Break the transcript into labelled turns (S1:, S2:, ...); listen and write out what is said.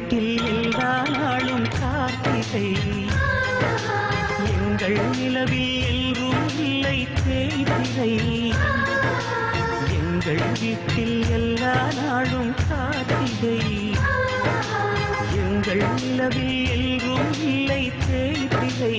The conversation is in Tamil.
S1: வீட்டில் எல்லா நாளும் கார்த்திகை எங்கள் நிலவில் எல்லோரும் இல்லை தேய்திரை எங்கள் வீட்டில் எல்லா நாளும் கார்த்திகை எங்கள் நிலவில் எல்லோரும் இல்லை தேய்திரை